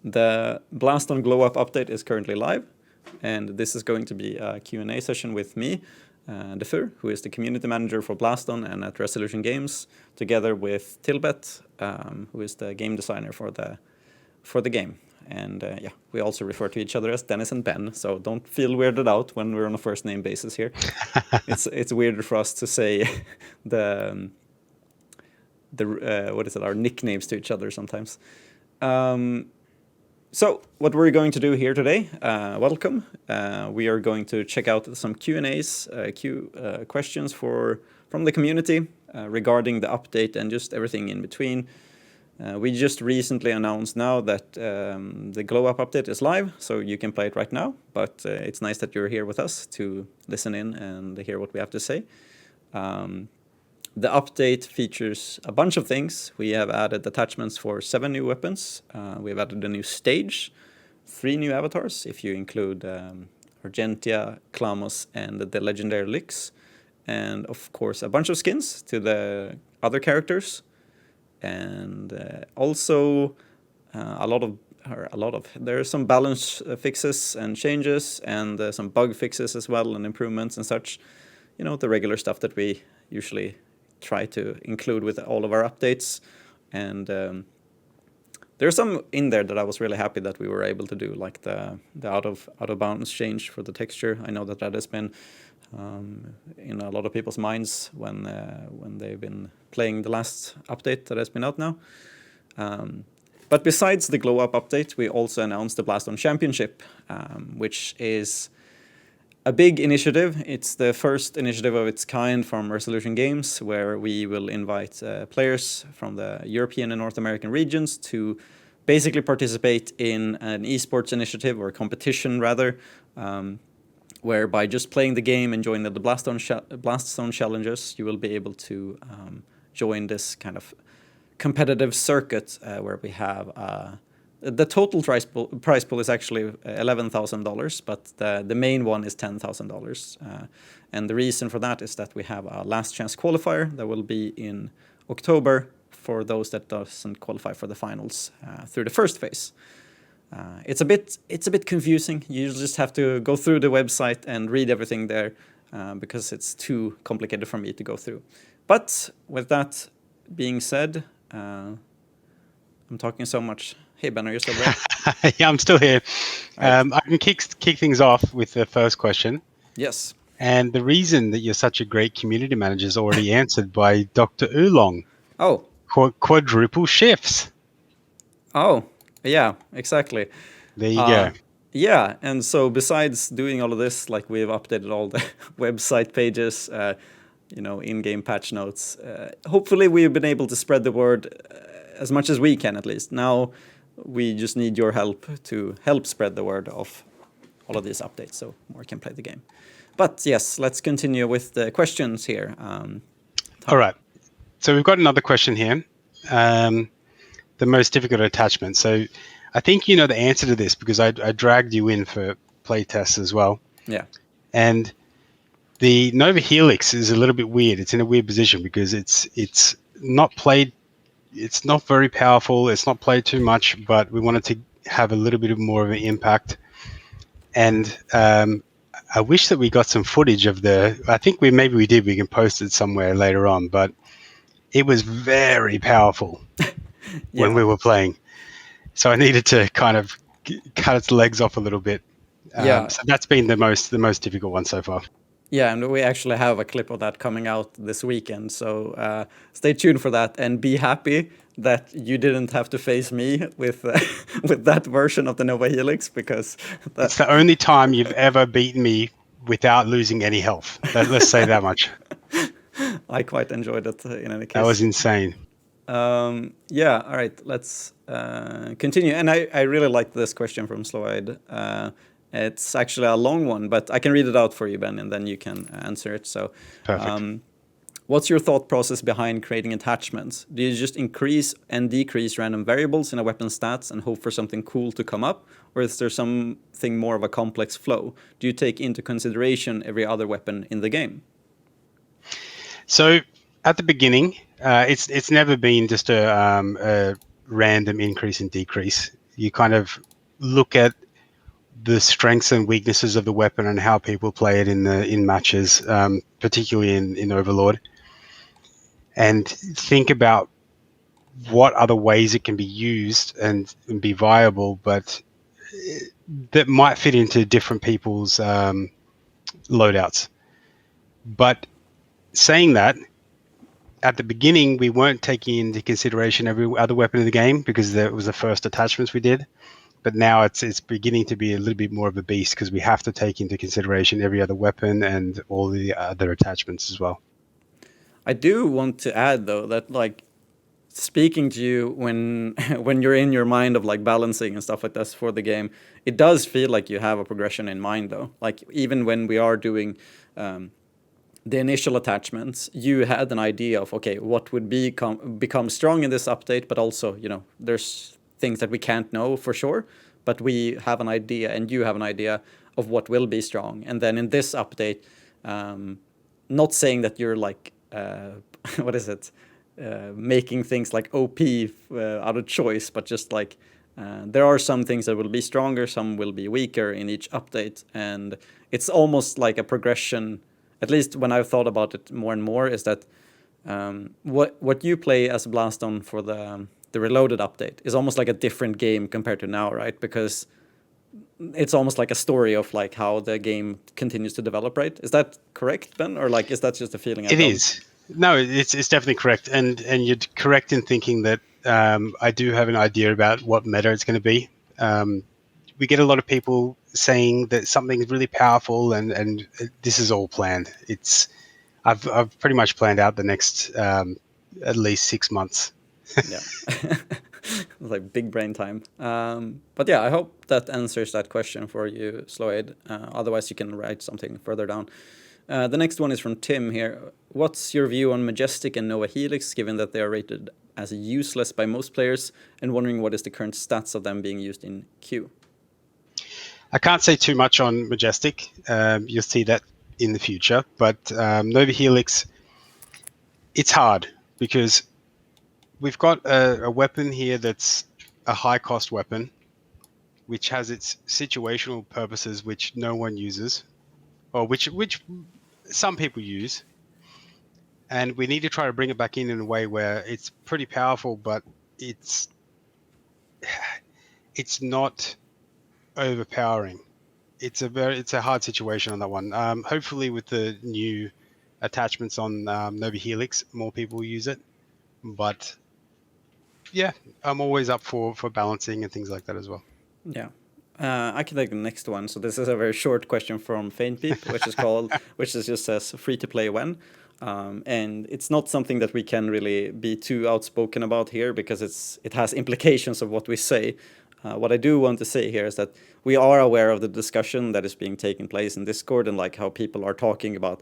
The Blaston Glow Up update is currently live, and this is going to be a Q&A session with me, Defur, who is the community manager for Blaston and at Resolution Games, together with Tilbet, who is the game designer for the game. And yeah, we also refer to each other as Dennis and Ben, so don't feel weirded out when we're on a first name basis here. It's weird for us to say our nicknames to each other sometimes. So what we're going to do here today, welcome. We are going to check out some Q&As, questions from the community regarding the update and just everything in between. We just recently announced now that the Glow Up update is live, so you can play it right now. But it's nice that you're here with us to listen in and hear what we have to say. The update features a bunch of things. We have added attachments for 7 new weapons. We've added a new stage, 3 new avatars, if you include Argentia, Klamos, and the legendary Lix. And of course, a bunch of skins to the other characters. And also there are some balance fixes and changes, and some bug fixes as well, and improvements and such. You know, the regular stuff that we usually try to include with all of our updates. And there's some in there that I was really happy that we were able to do, like the out of bounds change for the texture. I know that has been in a lot of people's minds when they've been playing the last update that has been out now. But besides the Glow Up update, we also announced the Blaston Championship, which is a big initiative. It's the first initiative of its kind from Resolution Games, where we will invite players from the European and North American regions to basically participate in an esports initiative, or competition rather, where by just playing the game and joining the Blaston challenges, you will be able to join this kind of competitive circuit where we have the total prize pool is actually $11,000, but the main one is $10,000. And the reason for that is that we have a last chance qualifier that will be in October for those that doesn't qualify for the finals through the first phase. It's a bit confusing. You just have to go through the website and read everything there because it's too complicated for me to go through. But with that being said, I'm talking so much. Hey Ben, are you still there? Yeah, I'm still here. Right. I can kick things off with the first question. Yes. And the reason that you're such a great community manager is already answered by Dr. Oolong. Oh. Quadruple shifts. Oh, yeah, exactly. There you go. Yeah, and so besides doing all of this, like, we've updated all the website pages, in-game patch notes. Hopefully we've been able to spread the word as much as we can, at least. Now we just need your help to help spread the word of all of these updates so more can play the game. But yes, let's continue with the questions here. All right. So we've got another question here. The most difficult attachment. So I think you know the answer to this because I dragged you in for playtests as well. Yeah. And the Nova Helix is a little bit weird. It's in a weird position because it's not played. It's not very powerful. It's not played too much, but we wanted to have a little bit more of an impact. And I wish that we got some footage of I think maybe we did. We can post it somewhere later on, but it was very powerful when we were playing. So I needed to kind of cut its legs off a little bit. So that's been the most difficult one so far. Yeah, and we actually have a clip of that coming out this weekend, so stay tuned for that, and be happy that you didn't have to face me with with that version of the Nova Helix, because it's the only time you've ever beaten me without losing any health. Let's say that much. I quite enjoyed it in any case. That was insane. Yeah, all right, let's continue. And I really like this question from Sloyd. It's actually a long one, but I can read it out for you, Ben, and then you can answer it. So, perfect. What's your thought process behind creating attachments? Do you just increase and decrease random variables in a weapon stats and hope for something cool to come up? Or is there something more of a complex flow? Do you take into consideration every other weapon in the game? So at the beginning, it's never been just a random increase and decrease. You kind of look at the strengths and weaknesses of the weapon and how people play it in matches, particularly in Overlord, and think about what other ways it can be used and be viable, but that might fit into different people's loadouts. But saying that, at the beginning, we weren't taking into consideration every other weapon in the game because that was the first attachments we did. But now it's beginning to be a little bit more of a beast because we have to take into consideration every other weapon and all the other attachments as well. I do want to add though that like speaking to you when when you're in your mind of like balancing and stuff like this for the game, it does feel like you have a progression in mind though. Like even when we are doing the initial attachments, you had an idea of okay, what would become strong in this update, but also there's things that we can't know for sure, but we have an idea, and you have an idea of what will be strong. And then in this update, not saying that you're like what is it, making things like OP out of choice, but just like there are some things that will be stronger, some will be weaker in each update, and it's almost like a progression. At least when I've thought about it more and more, is that what you play as Blaston for the Reloaded update is almost like a different game compared to now, right? Because it's almost like a story of like how the game continues to develop, right? Is that correct, Ben, or like is that just a feeling? It is. No, it's definitely correct, and you're correct in thinking that I do have an idea about what meta it's going to be. We get a lot of people saying that something's really powerful, and this is all planned. I've pretty much planned out the next at least 6 months. Yeah. Like big brain time. But yeah, I hope that answers that question for you, Sloyd. Otherwise, you can write something further down. The next one is from Tim here. What's your view on Majestic and Nova Helix, given that they are rated as useless by most players, and wondering what is the current stats of them being used in queue? I can't say too much on Majestic. You'll see that in the future. But Nova Helix, it's hard because we've got a weapon here that's a high-cost weapon, which has its situational purposes, which no one uses, or which some people use. And we need to try to bring it back in a way where it's pretty powerful, but it's not overpowering. It's a hard situation on that one. Hopefully, with the new attachments on Nova Helix, more people will use it. But yeah, I'm always up for balancing and things like that as well. Yeah. I can take the next one. So this is a very short question from Faintpeep, which just says free to play when. And it's not something that we can really be too outspoken about here because it has implications of what we say. What I do want to say here is that we are aware of the discussion that is being taken place in Discord and like how people are talking about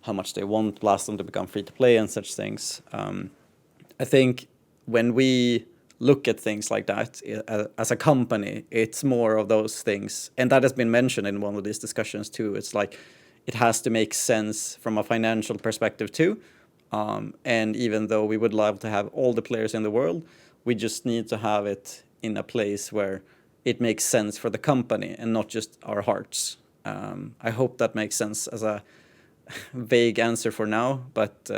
how much they want Blaston to become free to play and such things. I think when we look at things like that as a company, it's more of those things. And that has been mentioned in one of these discussions too. It's like it has to make sense from a financial perspective too. And even though we would love to have all the players in the world, we just need to have it in a place where it makes sense for the company and not just our hearts. I hope that makes sense as a vague answer for now, but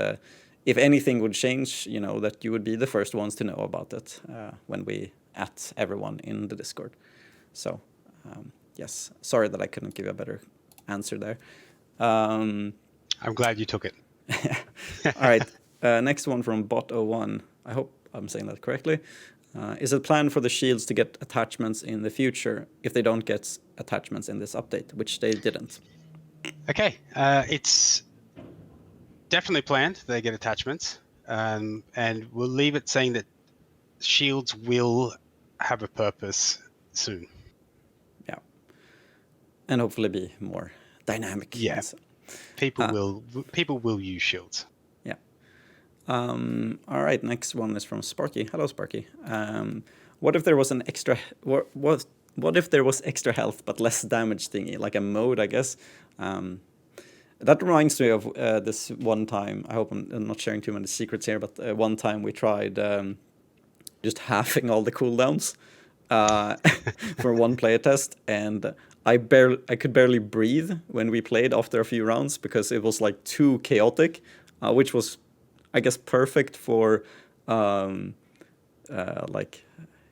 if anything would change, that you would be the first ones to know about it when we at everyone in the Discord. So, yes, sorry that I couldn't give you a better answer there. I'm glad you took it. All right, next one from Bot01. I hope I'm saying that correctly. Is it planned for the shields to get attachments in the future if they don't get attachments in this update, which they didn't? Okay, it's definitely planned they get attachments, and we'll leave it saying that shields will have a purpose soon. Yeah, and hopefully be more dynamic. Yeah, people will use shields. Yeah. All right, next one is from Sparky. Hello, Sparky. What if there was an extra? What if there was extra health but less damage thingy, like a mode, I guess? That reminds me of this one time. I hope I'm not sharing too many secrets here, but one time we tried just halving all the cooldowns. for one player test, and I could barely breathe when we played after a few rounds because it was like too chaotic, which was, I guess, perfect for like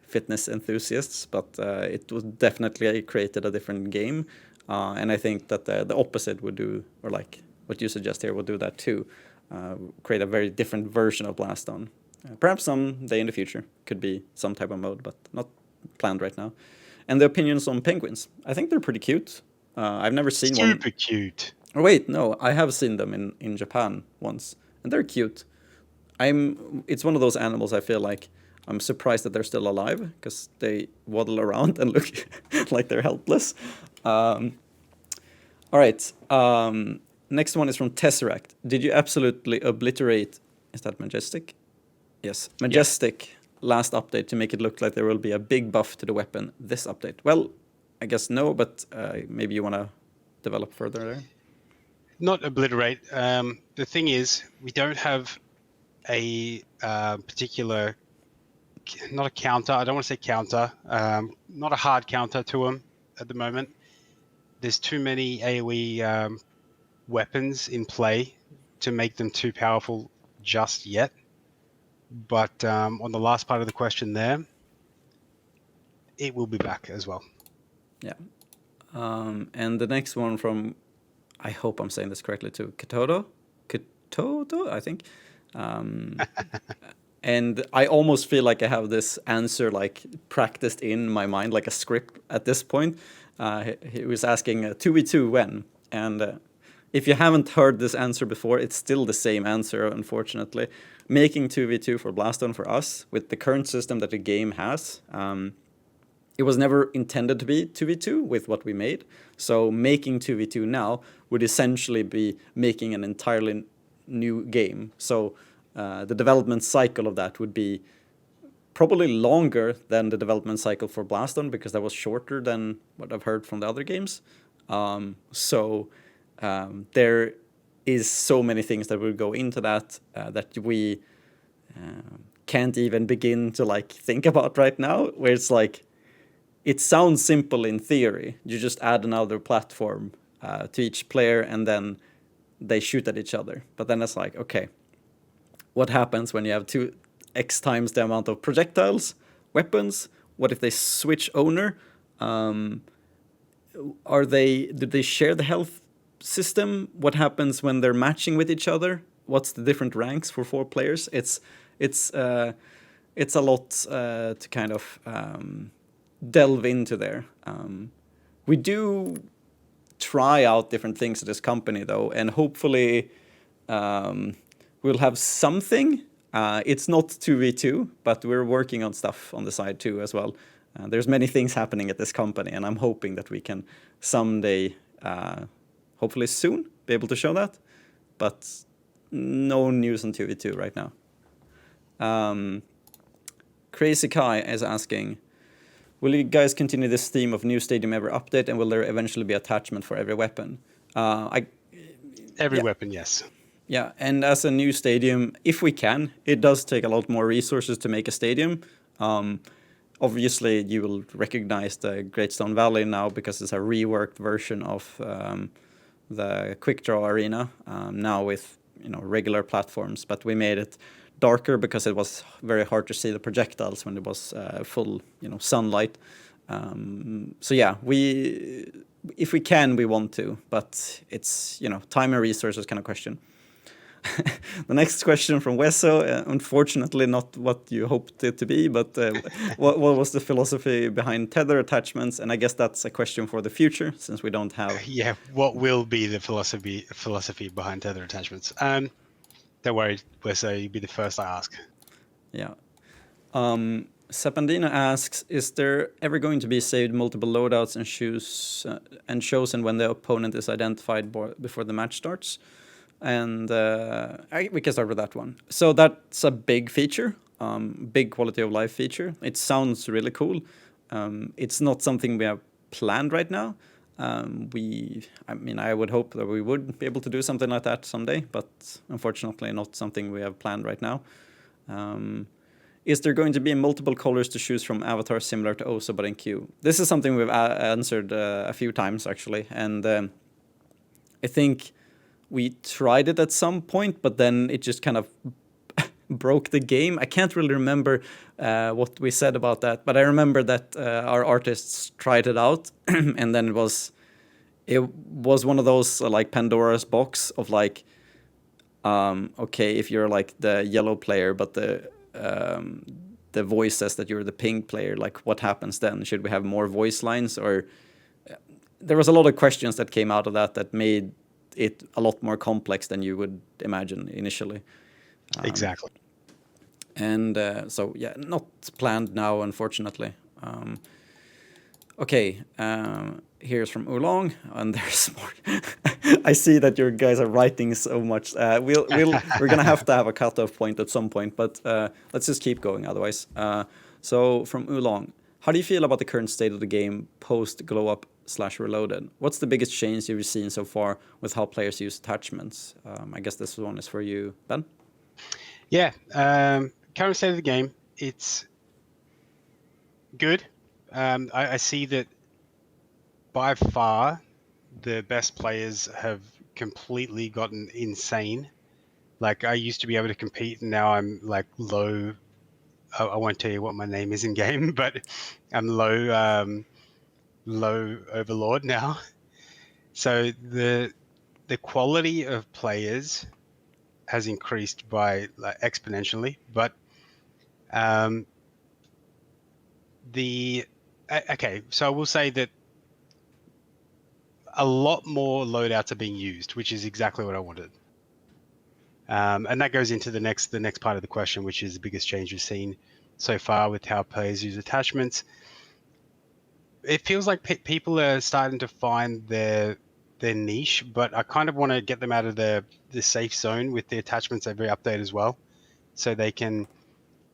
fitness enthusiasts, but it was definitely created a different game, and I think that the opposite would do, or like what you suggest here, would do that too, create a very different version of Blaston. Perhaps someday in the future could be some type of mode, but not planned right now. And the opinions on penguins, I think they're pretty cute. I've never seen one. Super cute. Oh, wait, no, I have seen them in Japan once, and they're cute. It's one of those animals I feel like I'm surprised that they're still alive because they waddle around and look like they're helpless. All right. Next one is from Tesseract. Did you absolutely obliterate? Is that Majestic? Yes, Majestic. Yeah. Last update to make it look like there will be a big buff to the weapon this update. Well, I guess no, but maybe you want to develop further there. Not obliterate. The thing is, we don't have a particular, not a counter. I don't want to say counter. Not a hard counter to them at the moment. There's too many AoE weapons in play to make them too powerful just yet. But on the last part of the question there, it will be back as well. Yeah. And the next one from, I hope I'm saying this correctly too, Katoto, I think. And I almost feel like I have this answer like practiced in my mind, like a script at this point. He was asking 2v2 when? And if you haven't heard this answer before, it's still the same answer, unfortunately. Making 2v2 for Blaston for us, with the current system that the game has, it was never intended to be 2v2 with what we made. So making 2v2 now would essentially be making an entirely new game. So the development cycle of that would be probably longer than the development cycle for Blaston, because that was shorter than what I've heard from the other games. There is so many things that will go into that that we can't even begin to like think about right now, where it's like, it sounds simple in theory. You just add another platform to each player and then they shoot at each other. But then it's like, okay, what happens when you have 2x times the amount of projectiles, weapons? What if they switch owner? Do they share the health system? What happens when they're matching with each other? What's the different ranks for 4 players? It's a lot to kind of delve into there. We do try out different things at this company though, and hopefully we'll have something. It's not 2v2, but we're working on stuff on the side too as well. There's many things happening at this company, and I'm hoping that we can someday, hopefully soon, be able to show that. But no news on 2v2 right now. Crazy Kai is asking, will you guys continue this theme of new stadium ever update, and will there eventually be attachment for every weapon? Every weapon, yes. Yeah, and as a new stadium, if we can, it does take a lot more resources to make a stadium. Obviously, you will recognize the Great Stone Valley now because it's a reworked version of the Quick Draw Arena, now with regular platforms. But we made it darker because it was very hard to see the projectiles when it was full sunlight. So yeah, if we can, we want to, but it's time and resources kind of question. The next question from Wesso, unfortunately not what you hoped it to be, but what was the philosophy behind tether attachments? And I guess that's a question for the future, since we don't have... Yeah, what will be the philosophy behind tether attachments? Don't worry, Wesso, you'll be the first I ask. Yeah. Sepandina asks, is there ever going to be saved multiple loadouts and chosen when the opponent is identified before the match starts? And we can start with that one. So that's a big feature, big quality of life feature. It sounds really cool. It's not something we have planned right now. I would hope that we would be able to do something like that someday, but unfortunately not something we have planned right now. is there going to be multiple colors to choose from avatars similar to OSA but in queue? This is something we've answered a few times actually, and I think we tried it at some point, but then it just kind of broke the game. I can't really remember what we said about that, but I remember that our artists tried it out, and then it was one of those like Pandora's box of like, okay, if you're like the yellow player, but the voice says that you're the pink player, like what happens then? Should we have more voice lines? Or there was a lot of questions that came out of that made it a lot more complex than you would imagine initially. Exactly. And so, yeah, not planned now, unfortunately. Okay, here's from Oolong, and there's more. I see that your guys are writing so much. We're gonna have to have a cutoff point at some point, but let's just keep going otherwise. So from Oolong, how do you feel about the current state of the game post Glow Up / Reloaded? What's the biggest change you've seen so far with how players use attachments? I guess this one is for you, Ben. Yeah, current state of the game, it's good. I see that by far the best players have completely gotten insane. Like I used to be able to compete, and now I'm like low. I won't tell you what my name is in game, but I'm low overlord now. So the quality of players has increased by like, exponentially, but okay, so I will say that a lot more loadouts are being used, which is exactly what I wanted. And that goes into the next part of the question, which is the biggest change we've seen so far with how players use attachments. It feels like people are starting to find their niche, but I kind of want to get them out of the safe zone with the attachments every update as well, so they can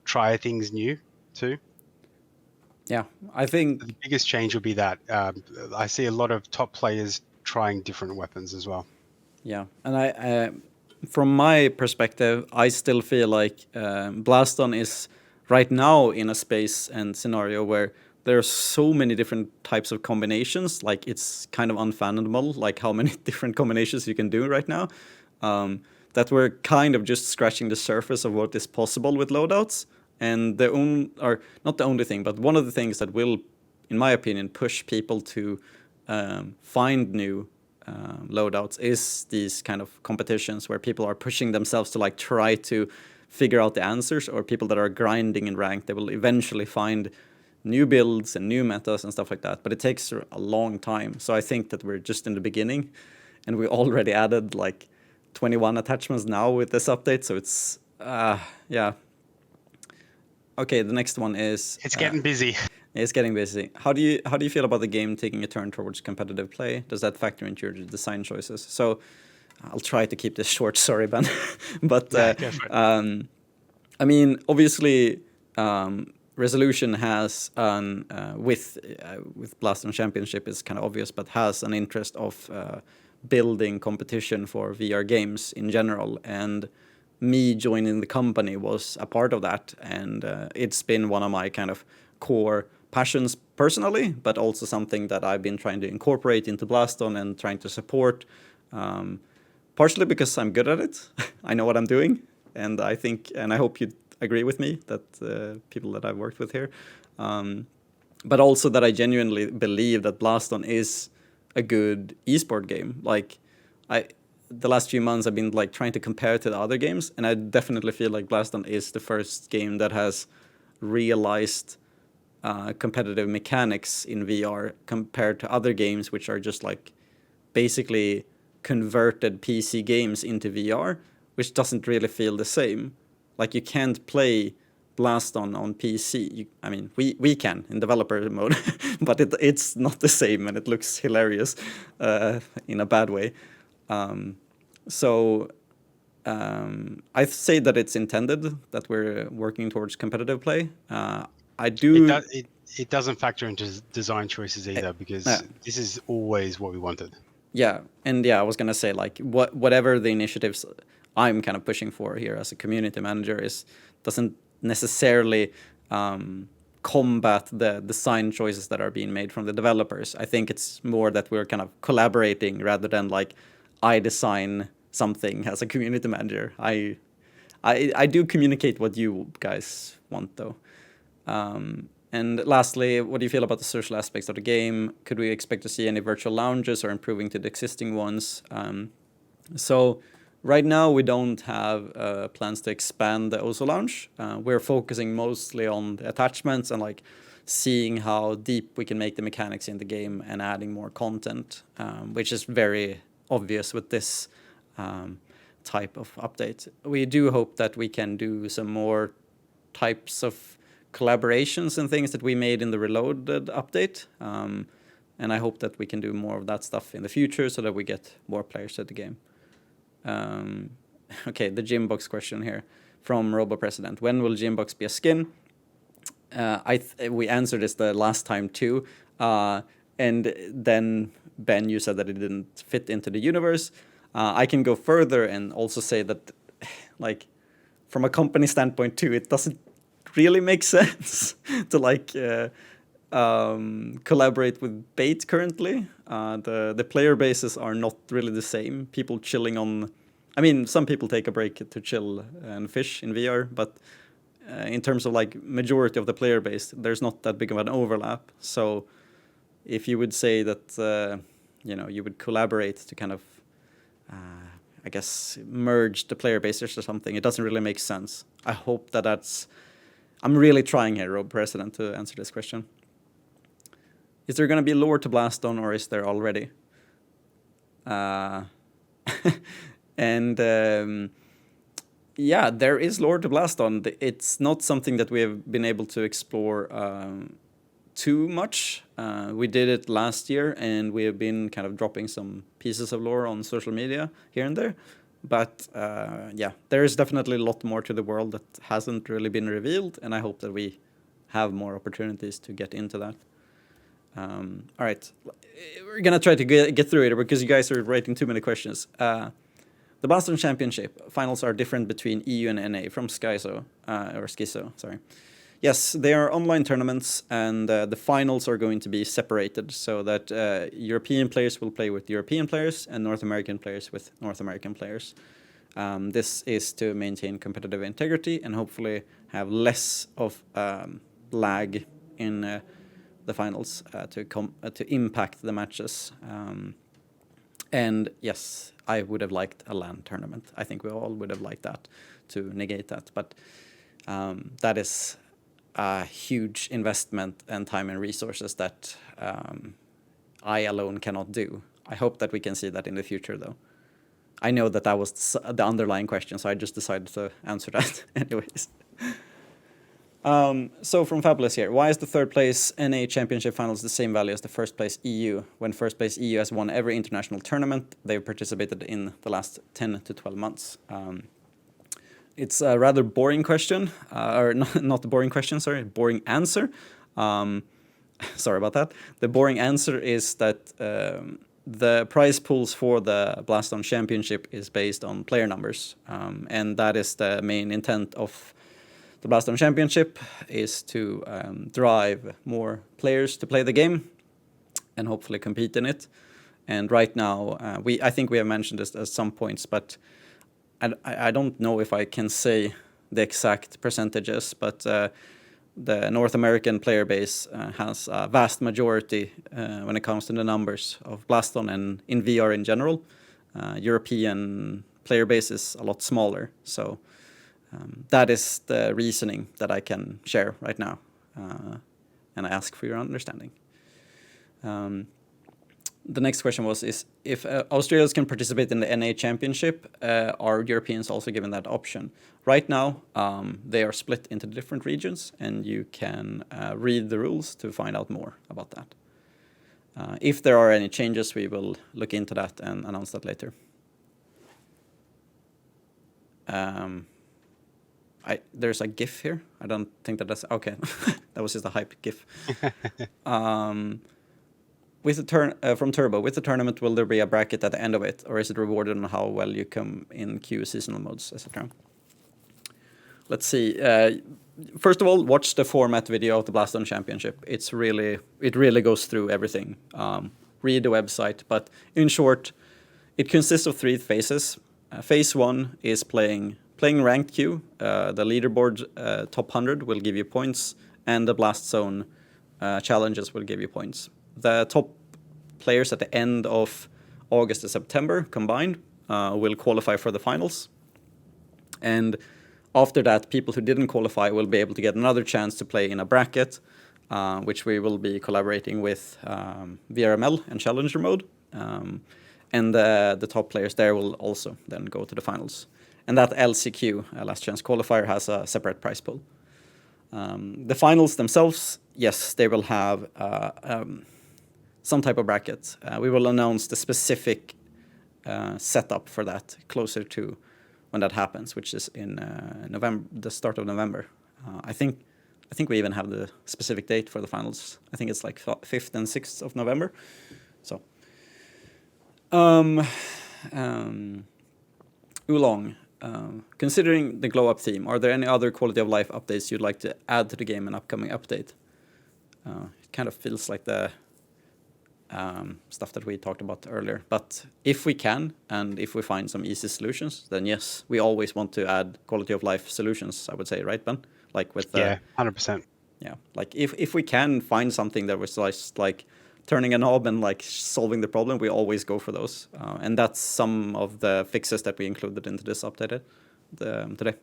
try things new too. Yeah, I think the biggest change will be that I see a lot of top players trying different weapons as well. Yeah, and I from my perspective, I still feel like Blaston is right now in a space and scenario where there are so many different types of combinations, like it's kind of unfathomable, like how many different combinations you can do right now, that we're kind of just scratching the surface of what is possible with loadouts. And or not the only thing, but one of the things that will, in my opinion, push people to find new loadouts is these kind of competitions where people are pushing themselves to like try to figure out the answers, or people that are grinding in rank, they will eventually find new builds and new metas and stuff like that. But it takes a long time. So I think that we're just in the beginning, and we already added like 21 attachments now with this update. So it's yeah. Okay, the next one is it's getting busy. It's getting busy. How do you feel about the game taking a turn towards competitive play? Does that factor into your design choices? So I'll try to keep this short. Sorry, Ben. But I mean, obviously, Resolution has with Blaston Championship is kind of obvious, but has an interest of building competition for VR games in general, and me joining the company was a part of that, and it's been one of my kind of core passions personally, but also something that I've been trying to incorporate into Blaston and trying to support, partially because I'm good at it. I know what I'm doing, and I think, and I hope you agree with me, that people that I've worked with here, but also that I genuinely believe that Blaston is a good esport game. Like the last few months I've been like trying to compare it to the other games, and I definitely feel like Blaston is the first game that has realized competitive mechanics in VR compared to other games which are just like basically converted PC games into VR, which doesn't really feel the same. Like you can't play Blaston on PC. I mean, we can in developer mode, but it's not the same, and it looks hilarious in a bad way. So I say that it's intended that we're working towards competitive play. I do. It doesn't factor into design choices either, because this is always what we wanted. Yeah, and yeah, I was gonna say like whatever the initiatives I'm kind of pushing for here as a community manager doesn't necessarily combat the design choices that are being made from the developers. I think it's more that we're kind of collaborating rather than like I design something as a community manager. I do communicate what you guys want though. And lastly, what do you feel about the social aspects of the game? Could we expect to see any virtual lounges or improving to the existing ones? So right now we don't have plans to expand the Oso Lounge. We're focusing mostly on the attachments and like seeing how deep we can make the mechanics in the game and adding more content, which is very obvious with this type of update. We do hope that we can do some more types of collaborations and things that we made in the Reloaded update. And I hope that we can do more of that stuff in the future so that we get more players to the game. Okay, the Jimboxx question here from Robo President. When will Jimboxx be a skin? We answered this the last time too. And then Ben, you said that it didn't fit into the universe. I can go further and also say that, like, from a company standpoint too, it doesn't really make sense to like collaborate with bait currently. The player bases are not really the same. People chilling on, I mean, some people take a break to chill and fish in VR, but in terms of like majority of the player base, there's not that big of an overlap. So if you would say that, you know, you would collaborate to kind of, I guess, merge the player bases or something, it doesn't really make sense. I hope that that's, I'm really trying here, Rob President, to answer this question. Is there going to be lore to Blaston, or is there already? And yeah, there is lore to Blaston. It's not something that we have been able to explore too much. We did it last year, and we have been kind of dropping some pieces of lore on social media here and there. But yeah, there is definitely a lot more to the world that hasn't really been revealed, and I hope that we have more opportunities to get into that. All right, we're gonna try to get through it because you guys are writing too many questions. The Blaston Championship finals are different between EU and NA from Schizo, or Schizo, sorry. Yes, they are online tournaments, and the finals are going to be separated so that European players will play with European players and North American players with North American players. This is to maintain competitive integrity and hopefully have less of lag in the finals to impact the matches. And yes, I would have liked a LAN tournament. I think we all would have liked that to negate that, but that is a huge investment and time and resources that I alone cannot do. I hope that we can see that in the future, though. I know that that was the underlying question, so I just decided to answer that anyways. So from Fabulous here, why is the third place NA Championship Finals the same value as the first place EU, when first place EU has won every international tournament they've participated in the last 10 to 12 months? It's a rather boring question, or not a boring question, sorry, boring answer. Sorry about that. The boring answer is that the prize pools for the Blaston Championship is based on player numbers, and that is the main intent of the Blaston Championship, is to drive more players to play the game and hopefully compete in it. And right now, I think we have mentioned this at some points, but I don't know if I can say the exact percentages, but the North American player base has a vast majority when it comes to the numbers of Blaston and in VR in general. European player base is a lot smaller, so that is the reasoning that I can share right now, and I ask for your understanding. The next question was, if Australians can participate in the NA Championship, are Europeans also given that option? Right now, they are split into different regions, and you can read the rules to find out more about that. If there are any changes, we will look into that and announce that later. There's a GIF here. I don't think that's okay. That was just a hype GIF. With the from Turbo, with the tournament, will there be a bracket at the end of it, or is it rewarded on how well you come in queue, seasonal modes, etc.? let's see. First of all, watch the format video of the Blaston Championship. It really goes through everything. Read the website, but in short, it consists of 3 phases. Phase 1 is playing ranked queue. The leaderboard top 100 will give you points, and the Blast Zone challenges will give you points. The top players at the end of August and September combined will qualify for the finals. And after that, people who didn't qualify will be able to get another chance to play in a bracket, which we will be collaborating with VRML and Challenger mode. And the top players there will also then go to the finals. And that LCQ, Last Chance Qualifier, has a separate prize pool. The finals themselves, yes, they will have some type of bracket. We will announce the specific setup for that closer to when that happens, which is in November, the start of November. I think we even have the specific date for the finals. I think it's like 5th and 6th of November. So, Oolong, considering the Glow Up theme, are there any other quality of life updates you'd like to add to the game in upcoming update? It kind of feels like the stuff that we talked about earlier. But if we can, and if we find some easy solutions, then yes, we always want to add quality of life solutions, I would say, right, Ben? Like with 100%. Yeah, like if we can find something that was just like turning a knob and like solving the problem, we always go for those. And that's some of the fixes that we included into this update today.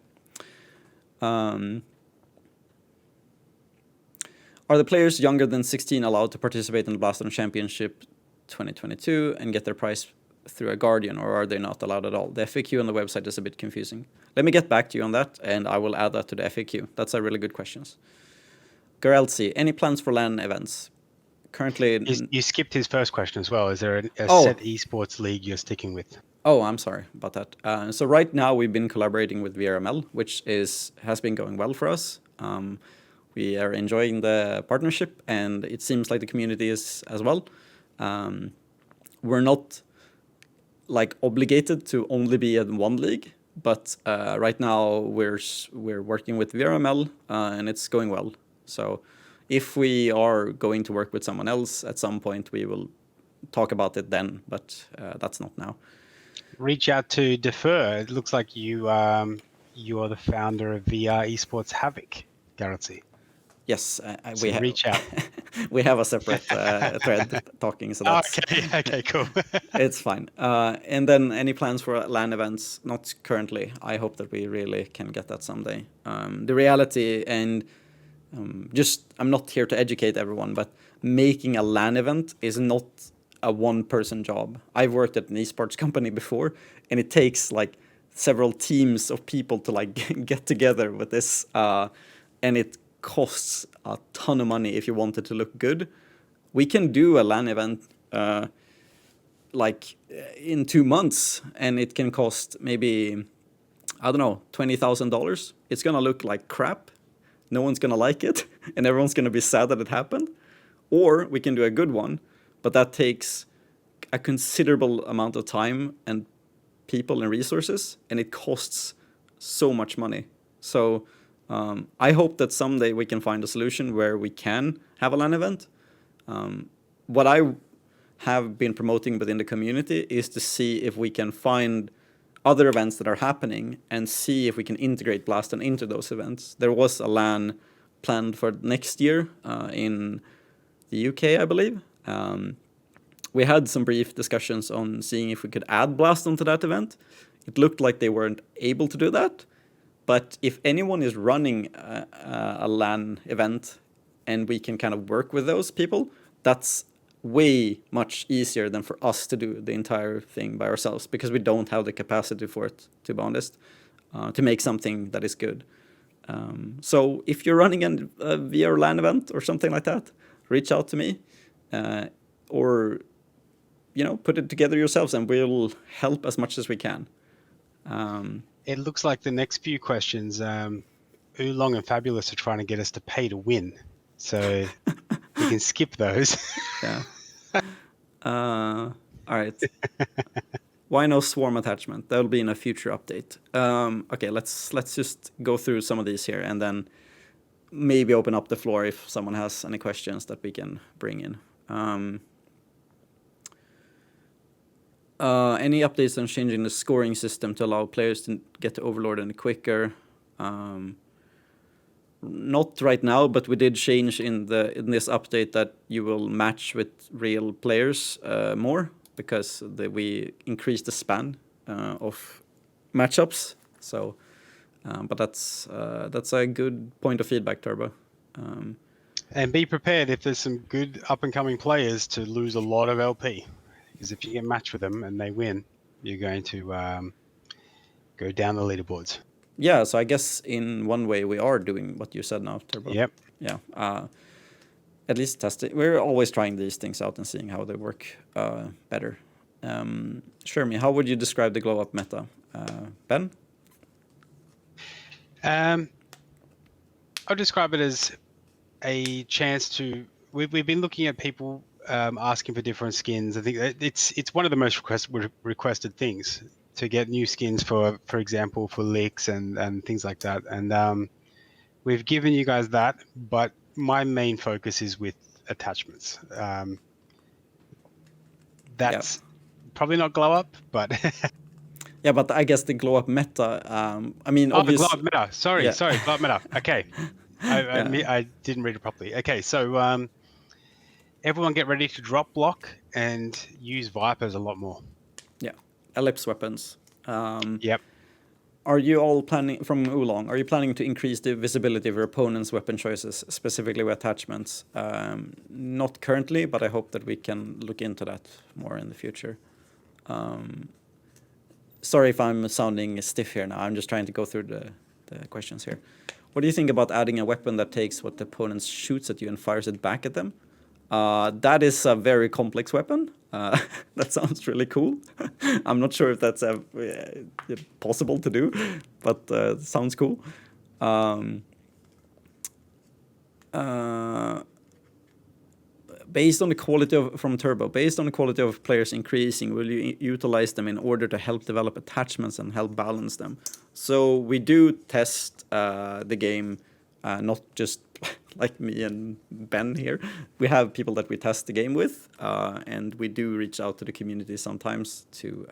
Are the players younger than 16 allowed to participate in the Blaston Championship 2022 and get their prize through a guardian, or are they not allowed at all? The FAQ on the website is a bit confusing. Let me get back to you on that, and I will add that to the FAQ. That's a really good question. Garelzi, any plans for LAN events? Currently... You skipped his first question as well. Is there a set esports league you're sticking with? Oh, I'm sorry about that. So right now we've been collaborating with VRML, which has been going well for us. We are enjoying the partnership, and it seems like the community is as well. We're not like obligated to only be in one league, but right now we're working with VRML, and it's going well. So if we are going to work with someone else at some point, we will talk about it then, but that's not now. Reach out to Defur. It looks like you are the founder of VR Esports Havoc, Garrett. Yes, we reach out. We have a separate thread talking, so that's okay, cool. It's fine. And then any plans for LAN events? Not currently. I hope that we really can get that someday. The reality, and I'm not here to educate everyone, but making a LAN event is not a one-person job. I've worked at an esports company before, and it takes like several teams of people to like get together with this, and it costs a ton of money if you want it to look good. We can do a LAN event like in 2 months, and it can cost maybe, I don't know, $20,000. It's gonna look like crap. No one's gonna like it, and everyone's gonna be sad that it happened. Or we can do a good one, but that takes a considerable amount of time and people and resources, and it costs so much money. So I hope that someday we can find a solution where we can have a LAN event. What I have been promoting within the community is to see if we can find other events that are happening and see if we can integrate Blaston into those events. There was a LAN planned for next year in the UK, I believe. We had some brief discussions on seeing if we could add Blaston to that event. It looked like they weren't able to do that. But if anyone is running a LAN event and we can kind of work with those people, that's way much easier than for us to do the entire thing by ourselves, because we don't have the capacity for it, to be honest, to make something that is good. So if you're running a VR LAN event or something like that, reach out to me, or put it together yourselves, and we'll help as much as we can. It looks like the next few questions, Oolong and Fabulous are trying to get us to pay to win. So we can skip those. Yeah. All right. Why no swarm attachment? That will be in a future update. Okay, let's just go through some of these here, and then maybe open up the floor if someone has any questions that we can bring in. Any updates on changing the scoring system to allow players to get to Overlord any quicker? Not right now, but we did change in this update that you will match with real players more, because we increased the span of matchups. So, but that's a good point of feedback, Turbo. And be prepared if there's some good up-and-coming players to lose a lot of LP. Because if you get matched with them and they win, you're going to go down the leaderboards. Yeah, so I guess in one way we are doing what you said now, Turbo. Yep. Yeah. At least testing. We're always trying these things out and seeing how they work better. Shermy, how would you describe the Glow Up meta? Ben? I'll describe it as a chance to. We've been looking at people asking for different skins. I think that it's one of the most requested things to get new skins for example, for leaks and things like that. And we've given you guys that, but my main focus is with attachments. That's probably not Glow Up, but yeah, but I guess the Glow Up meta. I mean, the Glow Up meta. Sorry, Glow Up meta. Okay, I didn't read it properly. Okay, so everyone get ready to drop block and use Vipers a lot more. Yeah, ellipse weapons. Yep. Are you all planning, from Oolong, are you planning to increase the visibility of your opponent's weapon choices, specifically with attachments? Not currently, but I hope that we can look into that more in the future. Sorry if I'm sounding stiff here now. I'm just trying to go through the questions here. What do you think about adding a weapon that takes what the opponent shoots at you and fires it back at them? That is a very complex weapon. That sounds really cool. I'm not sure if that's possible to do, but it sounds cool. Based on the quality from Turbo, based on the quality of players increasing, will you utilize them in order to help develop attachments and help balance them? So we do test the game, not just like me and Ben here. We have people that we test the game with, and we do reach out to the community sometimes to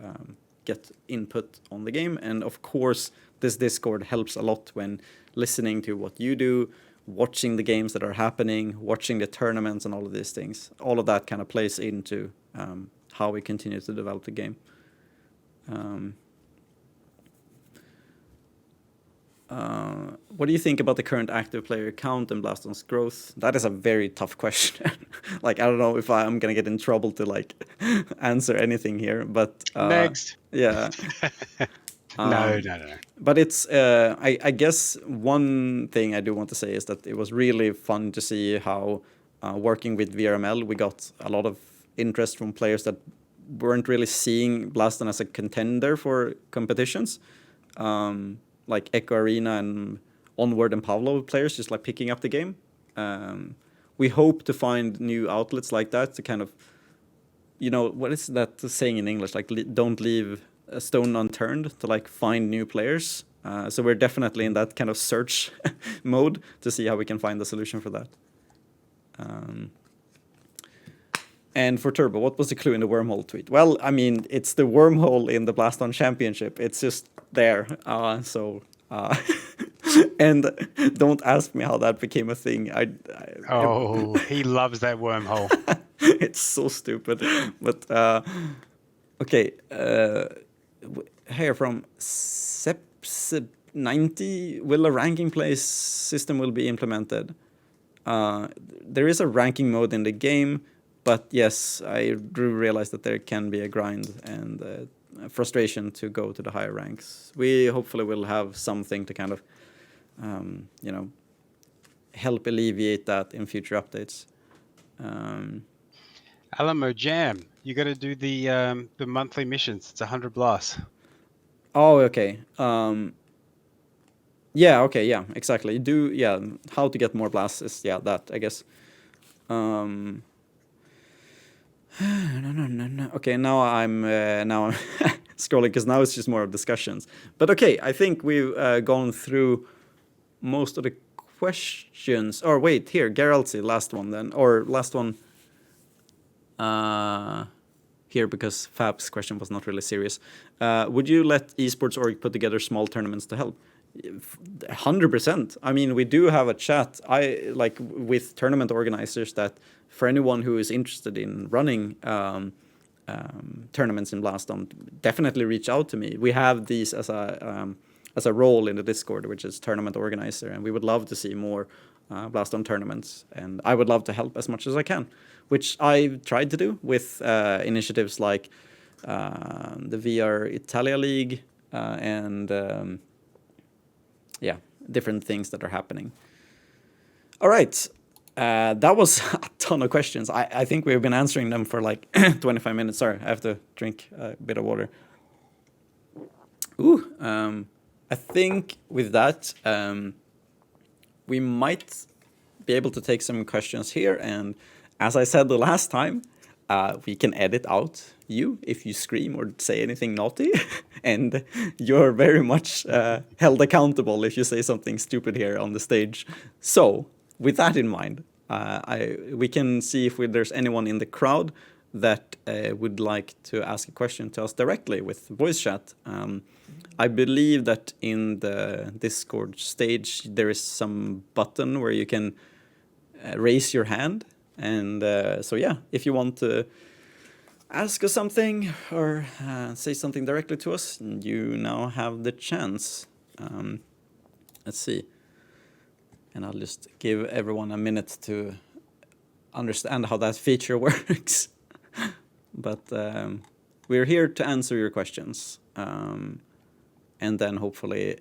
get input on the game. And of course, this Discord helps a lot when listening to what you do, watching the games that are happening, watching the tournaments and all of these things. All of that kind of plays into how we continue to develop the game. What do you think about the current active player count and Blaston's growth? That is a very tough question. Like, I don't know if I'm going to get in trouble to like answer anything here, but next. Yeah. No. But it's, I guess one thing I do want to say is that it was really fun to see how working with VRML, we got a lot of interest from players that weren't really seeing Blaston as a contender for competitions. Like Echo Arena and Onward and Pavlov players just like picking up the game. We hope to find new outlets like that to kind of, you know, what is that saying in English? Like, don't leave a stone unturned, to like find new players. So we're definitely in that kind of search mode to see how we can find the solution for that. And for Turbo, what was the clue in the wormhole tweet? Well, I mean, it's the wormhole in the Blaston Championship. It's just there. And don't ask me how that became a thing. He loves that wormhole. It's so stupid. But okay, here from Seps90, will a ranking place system will be implemented? There is a ranking mode in the game, but yes, I do realize that there can be a grind and frustration to go to the higher ranks. We hopefully will have something to kind of, you know, help alleviate that in future updates. Alamo Jam, you got to do the monthly missions. It's 100 blasts. Oh, okay. Yeah, okay, yeah, exactly. How to get more blasts is, that, I guess. No. Okay, now I'm scrolling, because now it's just more of discussions. But okay, I think we've gone through most of the questions. Or wait, here, Geraltsi, last one then, or last one here, because Fab's question was not really serious. Would you let esports org put together small tournaments to help? 100%. I mean, we do have a chat with tournament organizers that for anyone who is interested in running tournaments in Blaston, definitely reach out to me. We have these as a role in the Discord, which is tournament organizer, and we would love to see more Blaston tournaments, and I would love to help as much as I can, which I've tried to do with initiatives like the VR Italia League and different things that are happening. All right. That was a ton of questions. I think we've been answering them for like 25 minutes. Sorry, I have to drink a bit of water. I think with that, we might be able to take some questions here. And as I said the last time, we can edit out you if you scream or say anything naughty. And you're very much held accountable if you say something stupid here on the stage. So with that in mind, we can see if there's anyone in the crowd that would like to ask a question to us directly with voice chat. I believe that in the Discord stage there is some button where you can raise your hand, and so yeah, if you want to ask us something or say something directly to us, you now have the chance. Let's see. And I'll just give everyone a minute to understand how that feature works. But we're here to answer your questions. And then hopefully,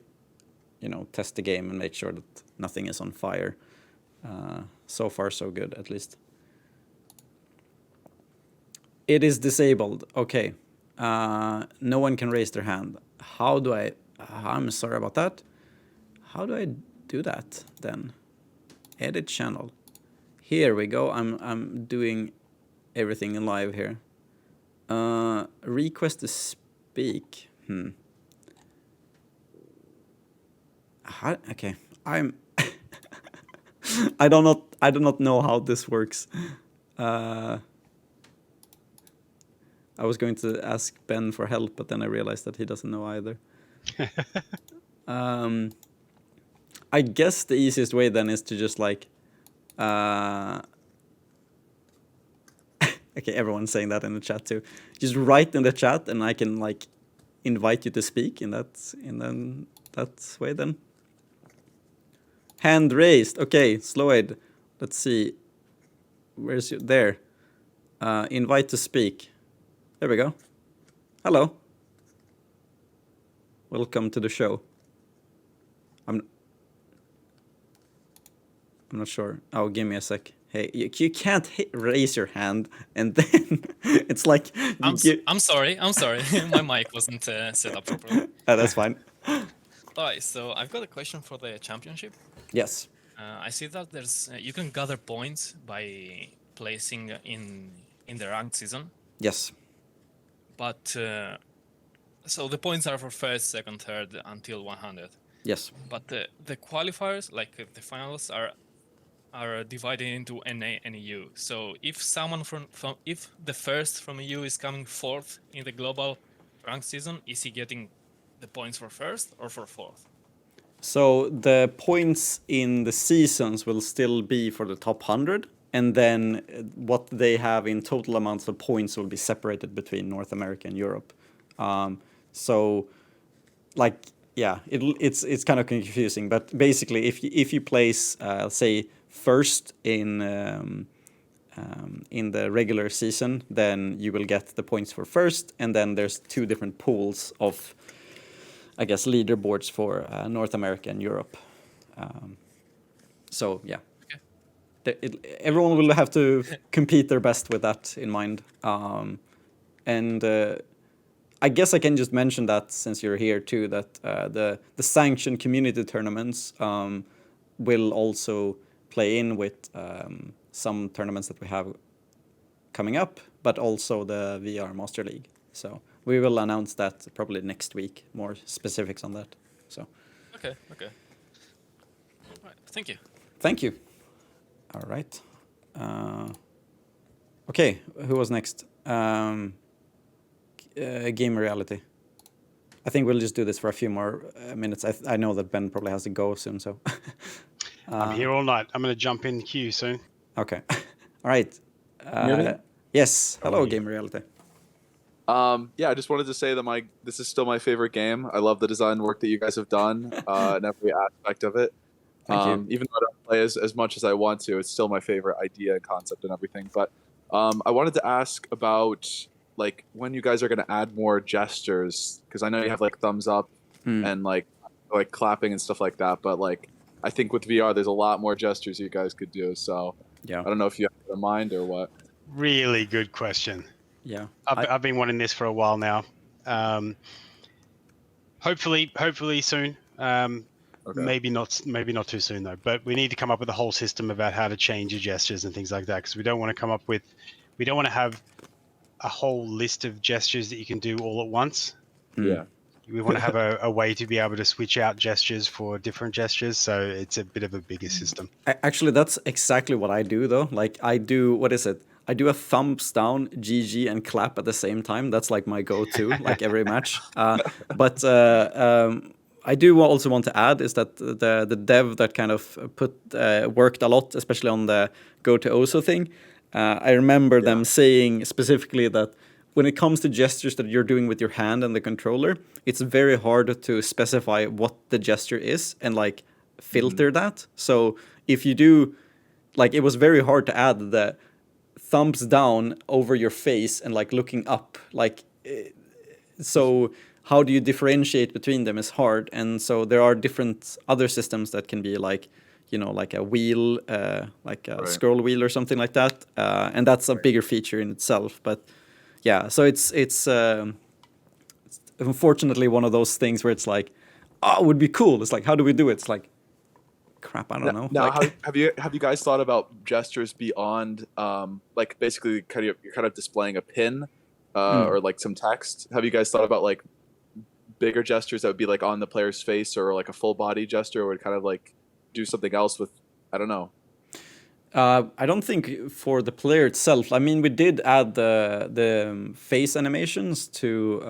test the game and make sure that nothing is on fire. So far, so good, at least. It is disabled. Okay. No one can raise their hand. How do I'm sorry about that. How do I do that then? Edit channel. Here we go. I'm doing everything in live here. Request to speak. Okay. I do not know how this works. I was going to ask Ben for help, but then I realized that he doesn't know either. I guess the easiest way then is to just like okay, everyone's saying that in the chat too. Just write in the chat and I can like invite you to speak in that way then. Hand raised. Okay, Sloyd. Let's see. Where's you? There. Invite to speak. There we go. Hello. Welcome to the show. I'm not sure. Oh, give me a sec. Hey, you can't raise your hand and then it's like... I'm sorry. My mic wasn't set up properly. That's fine. Alright, so I've got a question for the championship. Yes. I see that there's you can gather points by placing in the ranked season. Yes. But so the points are for first, second, third until 100. Yes. But the qualifiers, like the finals, are divided into NA and EU. So if someone if the first from EU is coming fourth in the global ranked season, is he getting the points for first or for fourth? So the points in the seasons will still be for the top 100. And then what they have in total amounts of points will be separated between North America and Europe. So, like, yeah, it's kind of confusing. But basically, if you place, say, first in the regular season, then you will get the points for first. And then there's two different pools of, I guess, leaderboards for North America and Europe. So, yeah. Everyone will have to compete their best with that in mind. And I guess I can just mention that since you're here too, that the sanctioned community tournaments will also play in with some tournaments that we have coming up, but also the VR Master League. So we will announce that probably next week. More specifics on that. So. Okay. All right. Thank you. Thank you. All right. Okay, who was next? Game reality. I think we'll just do this for a few more minutes. I know that Ben probably has to go soon, so. I'm here all night. I'm going to jump in queue soon. Okay. All right. Yes. Hello, Game reality. Yeah, I just wanted to say that this is still my favorite game. I love the design work that you guys have done in every aspect of it. Thank you. Even though I don't play as much as I want to, it's still my favorite idea and concept and everything. But I wanted to ask about like when you guys are going to add more gestures, because I know you have like thumbs up and like clapping and stuff like that. But like I think with VR, there's a lot more gestures you guys could do. So yeah, I don't know if you have it in mind or what. Really good question. Yeah, I've been wanting this for a while now. Hopefully soon. Okay. Maybe not too soon though. But we need to come up with a whole system about how to change your gestures and things like that, because we don't want to have a whole list of gestures that you can do all at once. Yeah. We want to have a way to be able to switch out gestures for different gestures, so it's a bit of a bigger system. Actually, that's exactly what I do though. Like I do, what is it? I do a thumbs down, GG, and clap at the same time. That's like my go-to, like every match. But I do also want to add is that the dev that kind of worked a lot, especially on the go to Oso thing. I remember them saying specifically that when it comes to gestures that you're doing with your hand and the controller, it's very hard to specify what the gesture is and like filter that. So if you do, like, it was very hard to add the thumbs down over your face and like looking up, like, so how do you differentiate between them is hard. And so there are different other systems that can be like, you know, like a wheel, like a scroll wheel or something like that. And that's a bigger feature in itself. But yeah, so it's unfortunately one of those things where it's like, oh, it would be cool. It's like, how do we do it? It's like, crap, I don't know. Now, like, have you guys thought about gestures beyond, like basically you're kind of displaying a pin or like some text? Have you guys thought about like bigger gestures that would be like on the player's face, or like a full body gesture, or would kind of like do something else with, I don't know. I don't think for the player itself. I mean, we did add the face animations to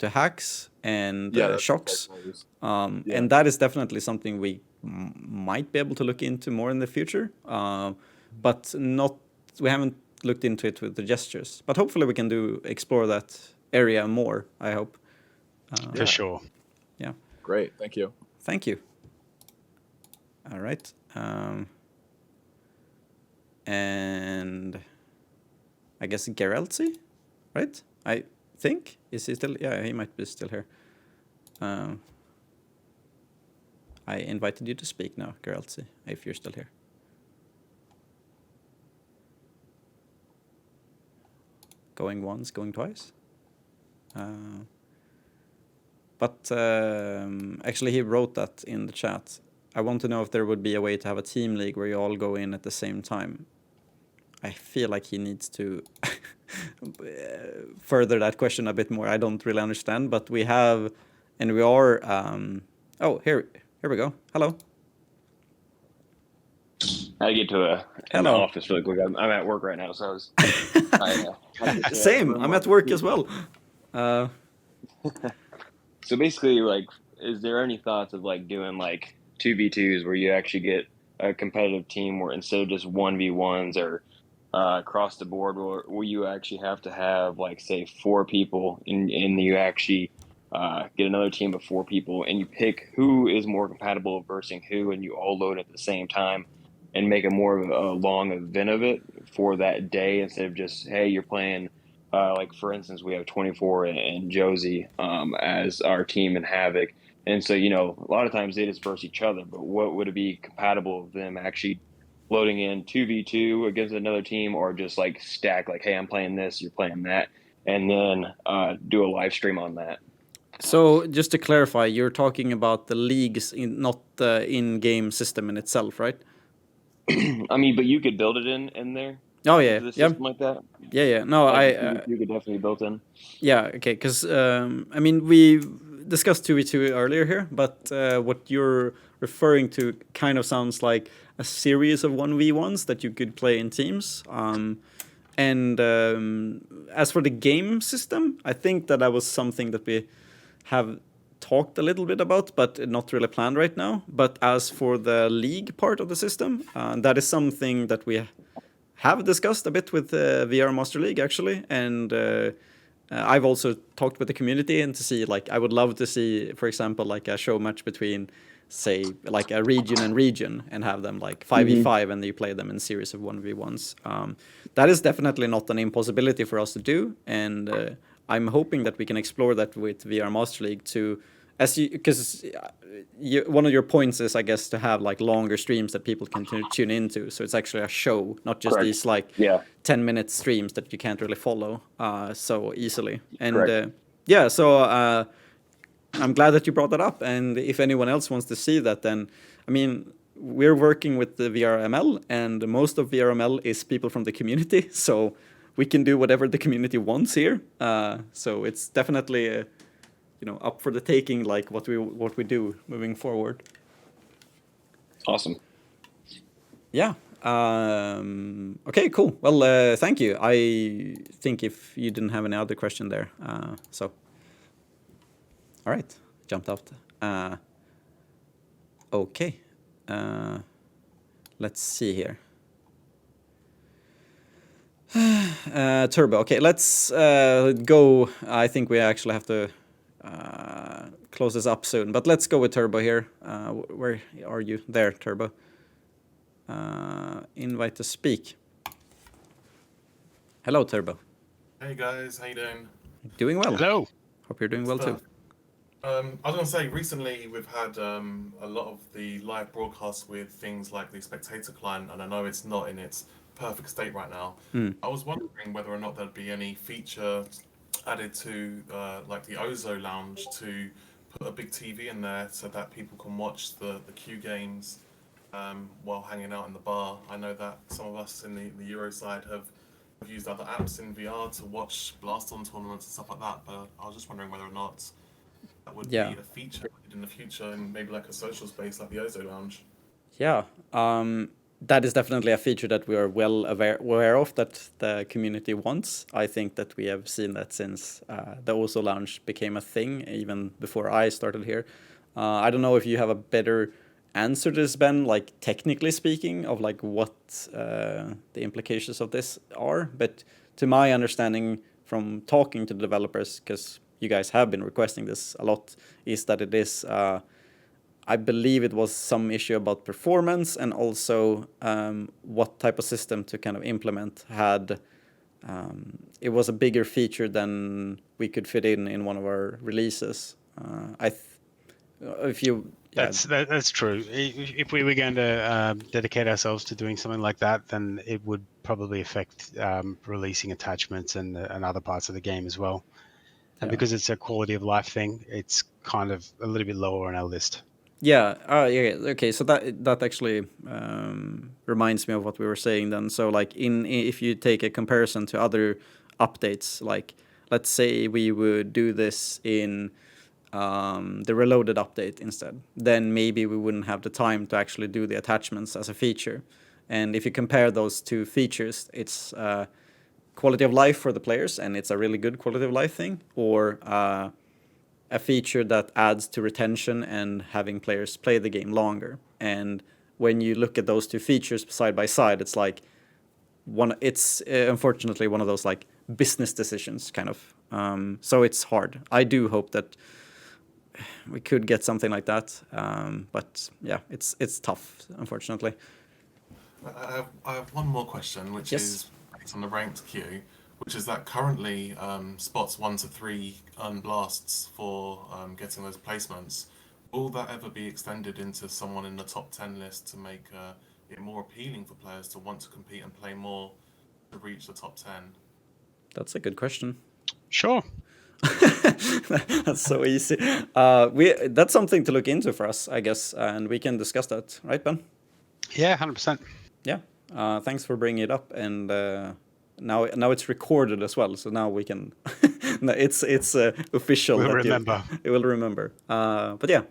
hacks and shocks, and that is definitely something we might be able to look into more in the future. But we haven't looked into it with the gestures. But hopefully we can explore that area more, I hope. For sure. Yeah. Great. Thank you. Thank you. All right. And I guess Gereltsi, right? I think. Is he still? Yeah, he might be still here. I invited you to speak now, Gereltsi, if you're still here. Going once, going twice. But actually, he wrote that in the chat. I want to know if there would be a way to have a team league where you all go in at the same time. I feel like he needs to further that question a bit more. I don't really understand, but we have, and we are. Oh, here we go. Hello. I get to an office really quick. I'm at work right now, so I was. Same. I'm at work as well. So basically, like, is there any thoughts of like doing like 2v2s where you actually get a competitive team where instead of just 1v1s or across the board where you actually have to have like say 4 people and you actually get another team of 4 people and you pick who is more compatible versus who, and you all load at the same time and make a more of a long event of it for that day instead of just, hey, you're playing like for instance we have 24 and Josie as our team in Havoc. And so, you know, a lot of times they just verse each other, but what would it be compatible with them actually loading in 2v2 against another team, or just like stack, like, hey, I'm playing this, you're playing that, and then do a live stream on that? So just to clarify, you're talking about the leagues, not the in-game system in itself, right? I mean, but you could build it in there. Oh yeah, Is yeah, system like that? yeah. No, Like, you could definitely built in. yeah, okay, because I mean we discussed 2v2 earlier here, but what you're referring to kind of sounds like a series of 1v1s that you could play in teams. And as for the game system, I think that was something that we have talked a little bit about, but not really planned right now. But as for the league part of the system, that is something that we have discussed a bit with VR Master League actually, and I've also talked with the community and to see, like, I would love to see, for example, like a show match between, say, like a region and have them like 5v5 and you play them in series of 1v1s. That is definitely not an impossibility for us to do, and I'm hoping that we can explore that with VR Master League to, as you, because one of your points is, I guess, to have like longer streams that people can tune into, so it's actually a show, not just Correct. these like Yeah. 10-minute streams that you can't really follow so easily. And Correct. yeah, so I'm glad that you brought that up. And if anyone else wants to see that, then I mean, we're working with the VRML, and most of VRML is people from the community, so we can do whatever the community wants here. So it's definitely up for the taking, like what we do moving forward. Awesome. Yeah. Okay, cool. Well, thank you. I think if you didn't have any other question there, so. All right, jumped out. Okay. Let's see here. Turbo. Okay, let's go. I think we actually have to close this up soon, but let's go with Turbo here. Where are you? There, Turbo. Invite to speak. Hello, Turbo. Hey guys, how you doing? Doing well. Hello. Hope you're doing well too. I was going to say, recently we've had a lot of the live broadcasts with things like the Spectator client, and I know it's not in its perfect state right now. I was wondering whether or not there'd be any feature added to like the Ozo Lounge to put a big TV in there so that people can watch the Q games while hanging out in the bar. I know that some of us in the Euro side have used other apps in VR to watch Blaston tournaments and stuff like that, but I was just wondering whether or not that would be a feature in the future in maybe like a social space like the Ozo Lounge. Yeah, that is definitely a feature that we are well aware of that the community wants. I think that we have seen that since the Ozo Lounge became a thing, even before I started here. I don't know if you have a better answer to this, Ben, like technically speaking, of like what the implications of this are, but to my understanding from talking to the developers, because you guys have been requesting this a lot, is that it is, I believe it was some issue about performance and also what type of system to kind of implement had, it was a bigger feature than we could fit in one of our releases. If you... Yeah. That's true. If we were going to dedicate ourselves to doing something like that, then it would probably affect releasing attachments and other parts of the game as well. And because it's a quality of life thing, it's kind of a little bit lower on our list. Yeah. Okay. So that actually reminds me of what we were saying then. So like if you take a comparison to other updates, like let's say we would do this in the Reloaded update instead, then maybe we wouldn't have the time to actually do the attachments as a feature. And if you compare those two features, it's quality of life for the players, and it's a really good quality of life thing, or a feature that adds to retention and having players play the game longer. And when you look at those two features side by side, it's like it's unfortunately one of those like business decisions kind of. So it's hard. I do hope that we could get something like that, but yeah, it's tough, unfortunately. I have one more question, which is based on the ranked queue, which is that currently spots 1 to 3 earn blasts for getting those placements. Will that ever be extended into someone in the top 10 list to make it more appealing for players to want to compete and play more to reach the top 10? That's a good question. Sure. That's so easy. That's something to look into for us, I guess, and we can discuss that, right, Ben? Yeah, 100%. Yeah. Thanks for bringing it up, and now it's recorded as well, so now we can. it's official. We'll that remember. You will remember. But yeah,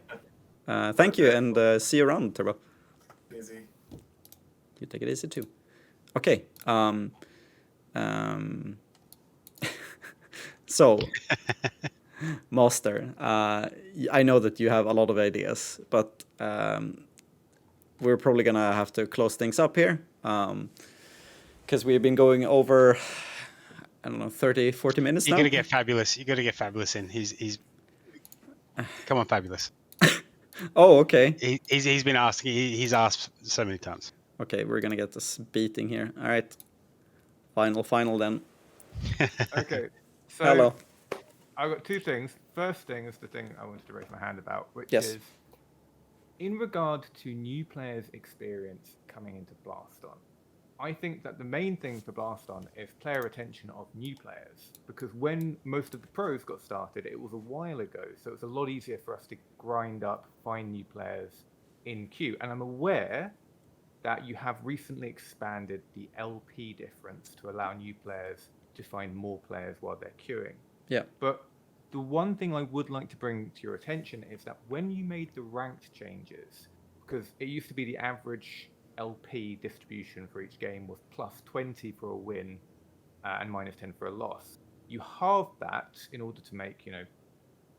thank you, and see you around, Turbo. Easy. You take it easy too. Okay. So, Master, I know that you have a lot of ideas, but we're probably gonna have to close things up here, because we've been going over, I don't know, 30, 40 minutes You're now. gonna get Fabulous. You got to get Fabulous in. He's. Come on, Fabulous. Oh, okay. He's been asking. He's asked so many times. Okay, we're gonna get this beating here. All right. Final then. Okay. So Hello. I've got two things. First thing is the thing I wanted to raise my hand about, which Yes. is in regard to new players' experience coming into Blaston. I think that the main thing for Blaston is player retention of new players, because when most of the pros got started, it was a while ago, so it's a lot easier for us to grind up, find new players in queue. And I'm aware that you have recently expanded the LP difference to allow new players to find more players while they're queuing. Yeah. But the one thing I would like to bring to your attention is that when you made the ranked changes, because it used to be the average LP distribution for each game was plus 20 for a win and minus 10 for a loss. You halved that in order to make,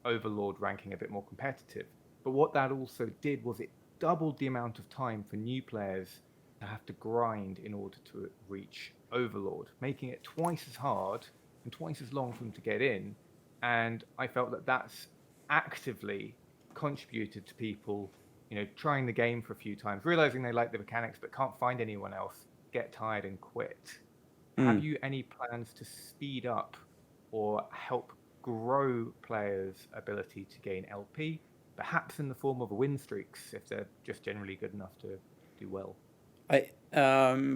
Overlord ranking a bit more competitive. But what that also did was it doubled the amount of time for new players to have to grind in order to reach Overlord, making it twice as hard and twice as long for them to get in. And I felt that that's actively contributed to people, trying the game for a few times, realizing they like the mechanics but can't find anyone else, get tired and quit. Have you any plans to speed up or help grow players' ability to gain LP, perhaps in the form of win streaks if they're just generally good enough to do well?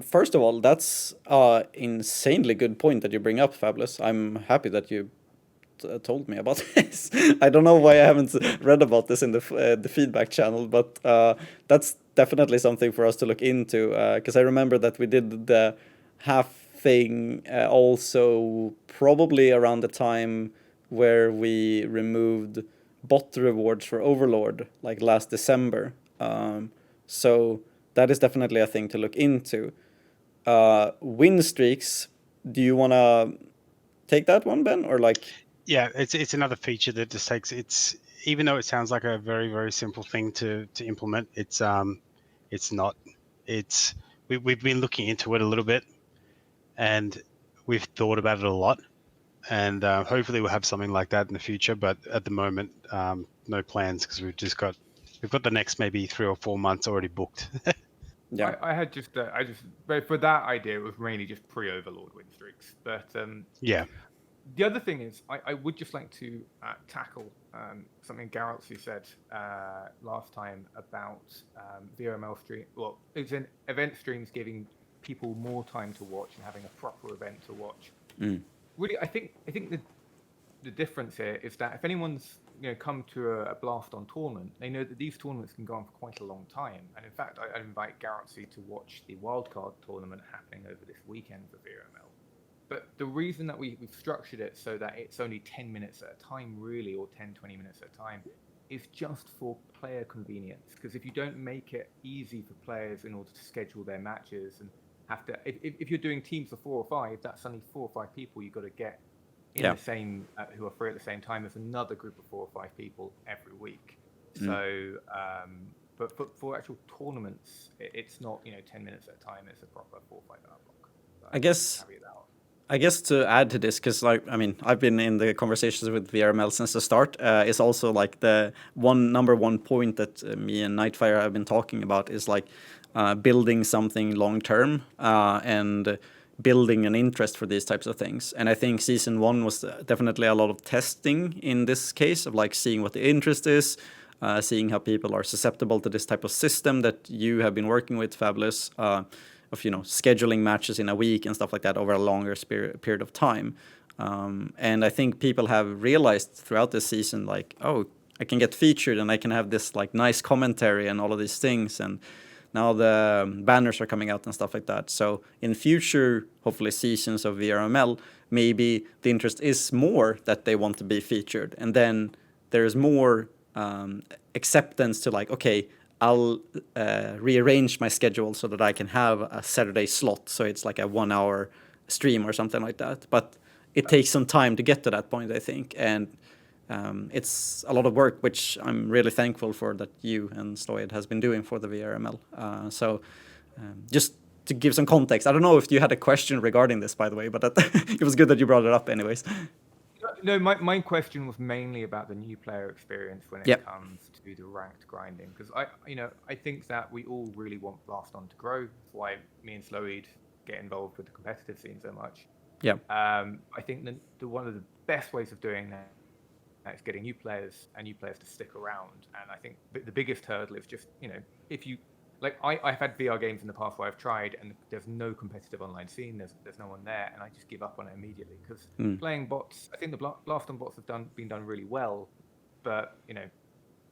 First of all, that's an insanely good point that you bring up, Fabulous. I'm happy that you told me about this. I don't know why I haven't read about this in the feedback channel, but that's definitely something for us to look into, because I remember that we did the half thing also probably around the time where we removed bot rewards for Overlord, like last December. So that is definitely a thing to look into. Win streaks, do you want to take that one, Ben, or like? Yeah, it's another feature that just takes even though it sounds like a very, very simple thing to implement, it's not. We've been looking into it a little bit, and we've thought about it a lot, and hopefully we'll have something like that in the future. But at the moment, no plans, because we've got the next maybe 3 or 4 months already booked. Yeah, I had but for that idea, it was mainly just pre-Overlord win streaks. But yeah. The other thing is, I would just like to tackle something Galaxy said last time about VRML stream. Well, it's an event streams giving people more time to watch and having a proper event to watch. Really, I think the difference here is that if anyone's come to a Blaston tournament, they know that these tournaments can go on for quite a long time. And in fact, I invite Galaxy to watch the wildcard tournament happening over this weekend for VRML. But the reason that we've structured it so that it's only 10 minutes at a time, really, or 10, 20 minutes at a time, is just for player convenience. Because if you don't make it easy for players in order to schedule their matches and have to, if you're doing teams of 4 or 5, that's only 4 or 5 people you've got to get in the same, who are free at the same time as another group of 4 or 5 people every week. So, but for actual tournaments, it's not 10 minutes at a time. It's a proper 4 or 5 hour block. So I guess to add to this, because I've been in the conversations with VRML since the start. It's also like the number one point that me and Nightfire have been talking about is like building something long term and building an interest for these types of things. And I think season 1 was definitely a lot of testing in this case of like seeing what the interest is, seeing how people are susceptible to this type of system that you have been working with, Fabulous. Of scheduling matches in a week and stuff like that over a longer period of time, and I think people have realized throughout this season, like, oh, I can get featured and I can have this like nice commentary and all of these things, and now the banners are coming out and stuff like that. So in future, hopefully seasons of VRML, maybe the interest is more that they want to be featured, and then there's more acceptance to like, okay, I'll rearrange my schedule so that I can have a Saturday slot, so it's like a 1 hour stream or something like that. But it takes some time to get to that point, I think, and it's a lot of work, which I'm really thankful for that you and Sloyd has been doing for the VRML. So just to give some context, I don't know if you had a question regarding this, by the way, but it was good that you brought it up anyways. No, my question was mainly about the new player experience when it comes to the ranked grinding, because I think that we all really want Blaston to grow. That's why me and Sloyd get involved with the competitive scene so much. Yeah. I think the one of the best ways of doing that is getting new players to stick around. And I think the biggest hurdle is just, if you like, I've had VR games in the past where I've tried and there's no competitive online scene, there's no one there, and I just give up on it immediately, because playing bots, I think the Blaston bots have been done really well, but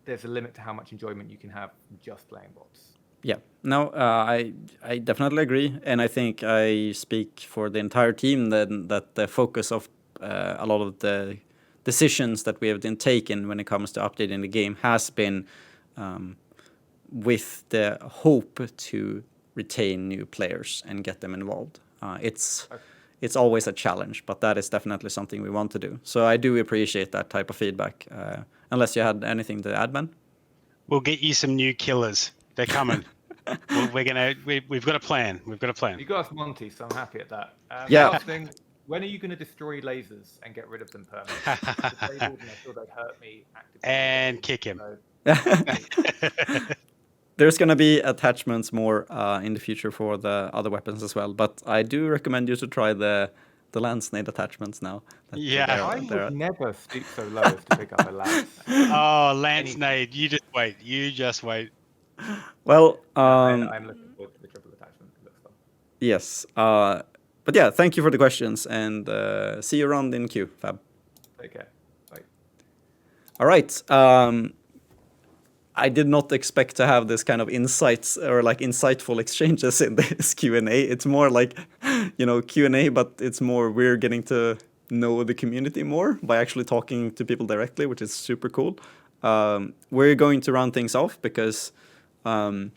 there's a limit to how much enjoyment you can have just playing bots. Yeah, no, I definitely agree, and I think I speak for the entire team then that the focus of a lot of the decisions that we have been taken when it comes to updating the game has been with the hope to retain new players and get them involved. It's always a challenge, but that is definitely something we want to do. So I do appreciate that type of feedback. Unless you had anything to add, Ben? We'll get you some new killers. They're coming. We've got a plan. We've got a plan. You got us Monty, so I'm happy at that. Yeah. Last thing, when are you going to destroy lasers and get rid of them permanently? Disabled, and I feel they hurt me actively. And kick him. There's going to be attachments more in the future for the other weapons as well, but I do recommend you to try the lance nade attachments now. I would never stoop so low as to pick up a lance. Oh, lance nade! You just wait. Well, I'm looking forward to the triple attachment. It looks fun. Yes, but yeah, thank you for the questions, and see you around in queue, Fab. Take care. Bye. All right. I did not expect to have this kind of insights or like insightful exchanges in this Q&A. It's more like, Q&A, but it's more we're getting to know the community more by actually talking to people directly, which is super cool. We're going to round things off because I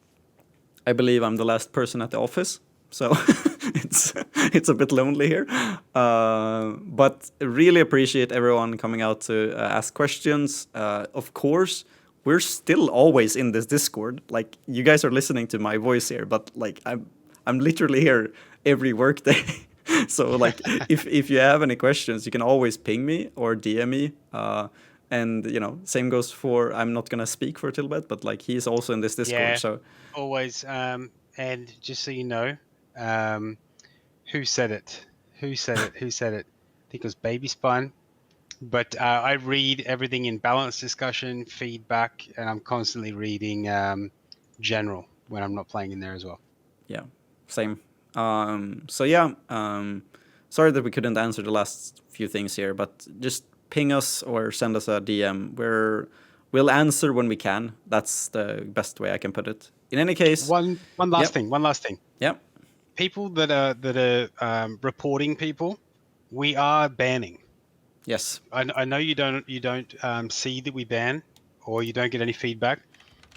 believe I'm the last person at the office, so it's a bit lonely here. But really appreciate everyone coming out to ask questions. Of course, we're still always in this Discord. Like, you guys are listening to my voice here, but like I'm literally here every workday. So like if you have any questions, you can always ping me or DM me. And same goes for, I'm not gonna speak for Tilbet, but like he's also in this Discord. Yeah, so always. And just so you know, who said it? I think it was Baby Spine. But I read everything in balanced discussion, feedback, and I'm constantly reading general when I'm not playing in there as well. Yeah, same. So yeah, sorry that we couldn't answer the last few things here, but just ping us or send us a DM. We'll answer when we can. That's the best way I can put it. In any case, one last thing. Yeah. People that are reporting people, we are banning. Yes. I know you don't see that we ban, or you don't get any feedback,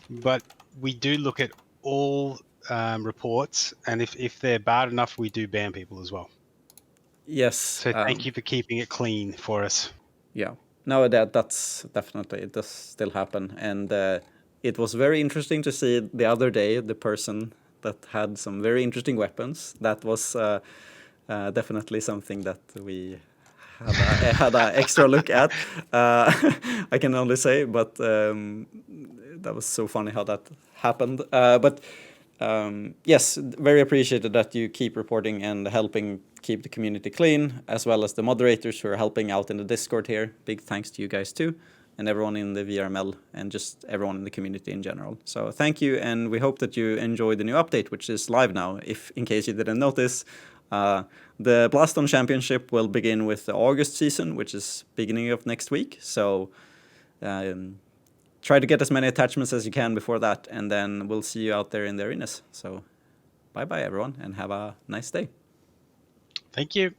but we do look at all reports, and if they're bad enough, we do ban people as well. Yes. So thank you for keeping it clean for us. Yeah. No, that's definitely, it does still happen, and it was very interesting to see the other day the person that had some very interesting weapons. That was definitely something that we had an extra look at. I can only say, but that was so funny how that happened. But yes, very appreciated that you keep reporting and helping keep the community clean, as well as the moderators who are helping out in the Discord here. Big thanks to you guys too, and everyone in the VRML, and just everyone in the community in general. So thank you, and we hope that you enjoy the new update, which is live now. If in case you didn't notice, the Blaston Championship will begin with the August season, which is beginning of next week. So try to get as many attachments as you can before that, and then we'll see you out there in the arenas. So bye bye everyone, and have a nice day. Thank you.